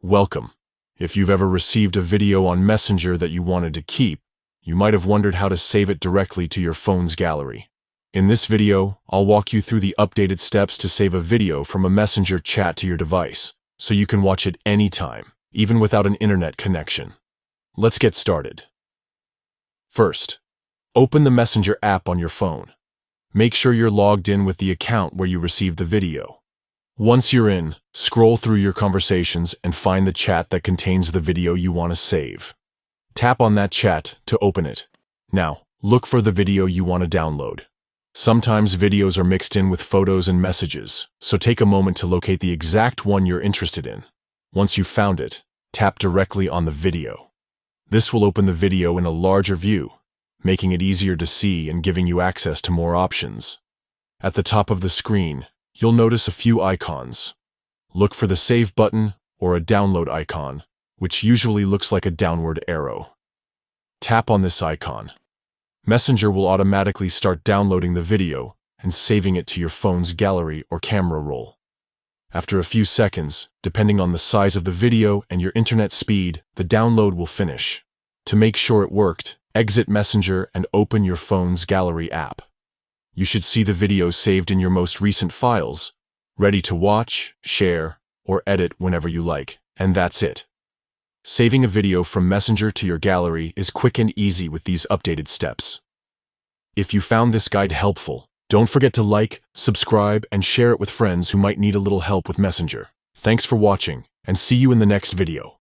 Welcome. If you've ever received a video on Messenger that you wanted to keep, you might have wondered how to save it directly to your phone's gallery. In this video, I'll walk you through the updated steps to save a video from a Messenger chat to your device, so you can watch it anytime, even without an internet connection. Let's get started. First, open the Messenger app on your phone. Make sure you're logged in with the account where you received the video. Once you're in, scroll through your conversations and find the chat that contains the video you want to save. Tap on that chat to open it. Now, look for the video you want to download. Sometimes videos are mixed in with photos and messages, so take a moment to locate the exact one you're interested in. Once you've found it, tap directly on the video. This will open the video in a larger view, making it easier to see and giving you access to more options. At the top of the screen, you'll notice a few icons. Look for the Save button or a Download icon, which usually looks like a downward arrow. Tap on this icon. Messenger will automatically start downloading the video and saving it to your phone's gallery or camera roll. After a few seconds, depending on the size of the video and your internet speed, the download will finish. To make sure it worked, exit Messenger and open your phone's gallery app. You should see the video saved in your most recent files, ready to watch, share, or edit whenever you like, and that's it. Saving a video from Messenger to your gallery is quick and easy with these updated steps. If you found this guide helpful, don't forget to like, subscribe, and share it with friends who might need a little help with Messenger. Thanks for watching, and see you in the next video.